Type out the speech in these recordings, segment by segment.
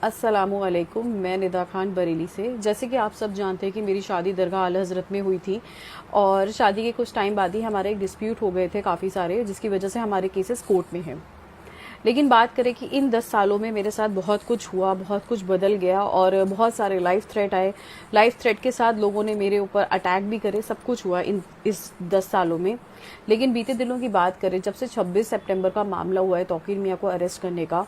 अस्सलामुअलैकुम। मैं निदा खान बरेली से। जैसे कि आप सब जानते हैं कि मेरी शादी दरगाह आला हज़रत में हुई थी और शादी के कुछ टाइम बाद ही हमारे एक डिस्प्यूट हो गए थे काफ़ी सारे, जिसकी वजह से हमारे केसेस कोर्ट में हैं। लेकिन बात करें कि इन 10 सालों में मेरे साथ बहुत कुछ हुआ, बहुत कुछ बदल गया और बहुत सारे लाइफ थ्रेट आए। लाइफ थ्रेट के साथ लोगों ने मेरे ऊपर अटैक भी करे, सब कुछ हुआ इस 10 सालों में। लेकिन बीते दिनों की बात करें, जब से 26 सितंबर का मामला हुआ है तौकीर मियां को अरेस्ट करने का,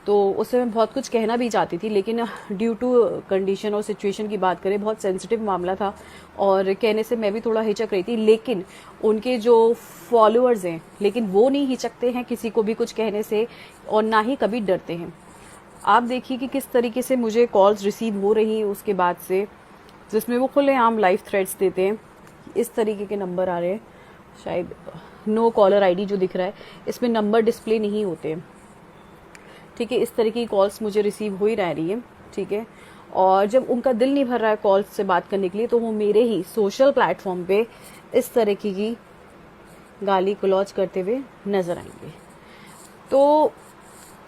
तो उससे मैं बहुत कुछ कहना भी चाहती थी, लेकिन ड्यू टू कंडीशन और सिचुएशन की बात करें, बहुत सेंसिटिव मामला था और कहने से मैं भी थोड़ा हिचक रही थी। लेकिन उनके जो फॉलोअर्स हैं, लेकिन वो नहीं हिचकते हैं किसी को भी कुछ कहने से और ना ही कभी डरते हैं। आप देखिए कि किस तरीके से मुझे कॉल्स रिसीव हो रही हैं उसके बाद से, जिसमें वो खुलेआम लाइफ थ्रेट्स देते हैं। इस तरीके के नंबर आ रहे हैं, शायद नो कॉलर आईडी जो दिख रहा है इसमें नंबर डिस्प्ले नहीं होते, ठीक है। इस तरह की कॉल्स मुझे रिसीव हो ही रही है, ठीक है। और जब उनका दिल नहीं भर रहा है कॉल्स से बात करने के लिए, तो वो मेरे ही सोशल प्लेटफॉर्म पे इस तरह की गाली गलौज करते हुए नजर आएंगे। तो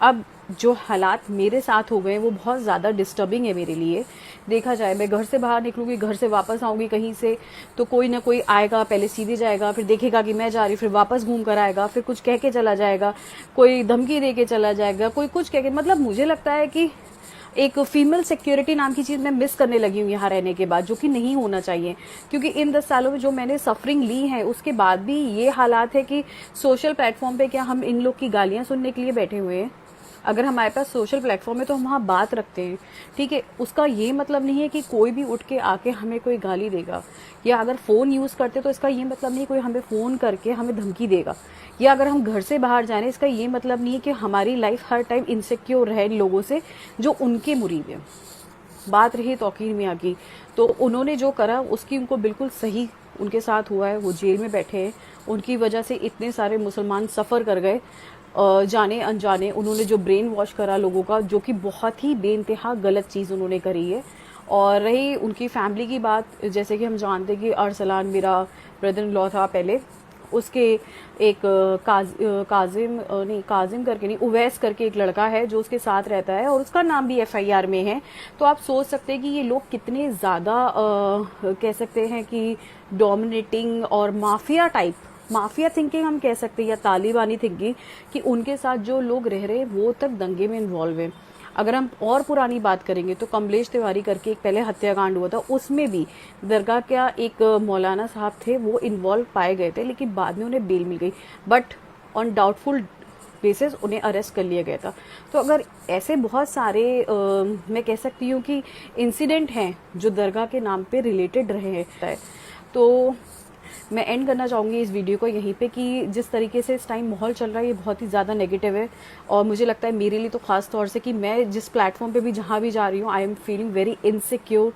अब जो हालात मेरे साथ हो गए वो बहुत ज़्यादा डिस्टर्बिंग है मेरे लिए। देखा जाए, मैं घर से बाहर निकलूंगी, घर से वापस आऊंगी कहीं से, तो कोई ना कोई आएगा, पहले सीधे जाएगा, फिर देखेगा कि मैं जा रही, फिर वापस घूम कर आएगा, फिर कुछ कह के चला जाएगा, कोई धमकी दे के चला जाएगा, कोई कुछ कह के। मतलब मुझे लगता है कि एक फीमेल सिक्योरिटी नाम की चीज मैं मिस करने लगी हूँ यहाँ रहने के बाद, जो कि नहीं होना चाहिए। क्योंकि इन 10 सालों में जो मैंने सफरिंग ली है, उसके बाद भी ये हालात है कि सोशल प्लेटफॉर्म पे क्या हम इन लोग की गालियां सुनने के लिए बैठे हुए हैं? अगर हमारे पास सोशल प्लेटफॉर्म है तो हम वहाँ बात रखते हैं, ठीक है। उसका ये मतलब नहीं है कि कोई भी उठ के आके हमें कोई गाली देगा, या अगर फोन यूज करते तो इसका ये मतलब नहीं कोई हमें फोन करके हमें धमकी देगा, या अगर हम घर से बाहर जा रहे हैं इसका ये मतलब नहीं है कि हमारी लाइफ हर टाइम इनसिक्योर रहे लोगों से जो उनके मुरीद हैं। बात रही तौकीर मियां की, तो उन्होंने जो करा उसकी उनको बिल्कुल सही उनके साथ हुआ है। वो जेल में बैठे हैं, उनकी वजह से इतने सारे मुसलमान सफ़र कर गए, जाने अनजाने। उन्होंने जो ब्रेन वॉश करा लोगों का, जो कि बहुत ही बेइंतहा गलत चीज़ उन्होंने करी है। और रही उनकी फैमिली की बात, जैसे कि हम जानते हैं कि अरसलान मेरा ब्रदर इन लॉ था पहले, उसके एक काजिम करके नहीं, उवैस करके एक लड़का है जो उसके साथ रहता है और उसका नाम भी FIR में है। तो आप सोच सकते हैं कि ये लोग कितने ज़्यादा कह सकते हैं कि डोमिनेटिंग और माफिया थिंकिंग हम कह सकते हैं, या तालिबानी थिंकिंग, कि उनके साथ जो लोग रह रहे हैं वो तक दंगे में इन्वॉल्व है। अगर हम और पुरानी बात करेंगे तो कमलेश तिवारी करके एक पहले हत्याकांड हुआ था, उसमें भी दरगाह का एक मौलाना साहब थे, वो इन्वॉल्व पाए गए थे, लेकिन बाद में उन्हें बेल मिल गई, बट ऑन डाउटफुल बेसिस उन्हें अरेस्ट कर लिया गया था। तो अगर ऐसे बहुत सारे मैं कह सकती हूँ कि इंसिडेंट हैं जो दरगाह के नाम पे रिलेटेड रहे हैं, तो मैं एंड करना चाहूँगी इस वीडियो को यहीं पे कि जिस तरीके से इस टाइम माहौल चल रहा है ये बहुत ही ज़्यादा नेगेटिव है। और मुझे लगता है मेरे लिए तो ख़ास तौर से कि मैं जिस प्लेटफॉर्म पे भी जहाँ भी जा रही हूँ, I am feeling very insecure,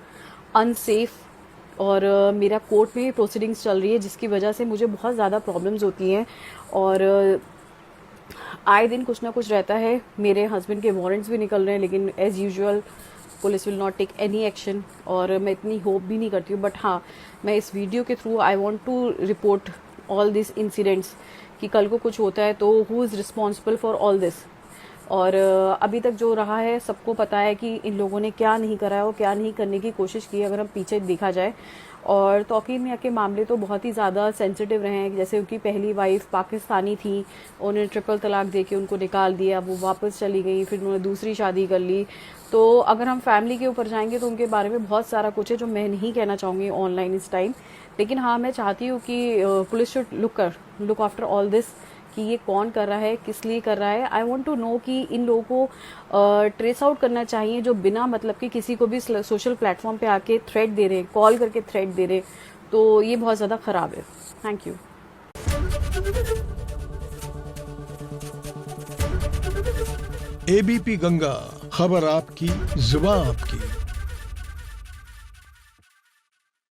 unsafe. और मेरा कोर्ट में प्रोसीडिंग्स चल रही है, जिसकी वजह से मुझे बहुत ज़्यादा प्रॉब्लम्स होती हैं और आए दिन कुछ ना कुछ रहता है। मेरे हस्बैंड के वारंट्स भी निकल रहे हैं, लेकिन as usual police will not take any action, और मैं इतनी होप भी नहीं करती हूँ। बट हाँ, मैं इस वीडियो के through I want to report all this incidents, कि कल को कुछ होता है तो who is responsible for all this. और अभी तक जो रहा है सबको पता है कि इन लोगों ने क्या नहीं करा है और क्या नहीं करने की कोशिश की, अगर हम पीछे देखा जाए। और तौकीर मियां के मामले तो बहुत ही ज़्यादा सेंसिटिव रहे हैं। जैसे उनकी पहली वाइफ पाकिस्तानी थी, उन्हें ट्रिपल तलाक दे के उनको निकाल दिया, वो वापस चली गई, फिर उन्होंने दूसरी शादी कर ली। तो अगर हम फैमिली के ऊपर जाएंगे तो उनके बारे में बहुत सारा कुछ है जो मैं नहीं कहना चाहूँगी ऑनलाइन इस टाइम। लेकिन हाँ, मैं चाहती हूँ कि police should look after all this, कि ये कौन कर रहा है, किस लिए कर रहा है। आई वांट टू नो कि इन लोगों को ट्रेस आउट करना चाहिए जो बिना मतलब कि किसी को भी सोशल प्लेटफॉर्म पे आके थ्रेट दे रहे हैं, कॉल करके थ्रेट दे रहे हैं। तो ये बहुत ज़्यादा ख़राब है। Thank you. ABP गंगा, खबर आपकी, जुबान आपकी।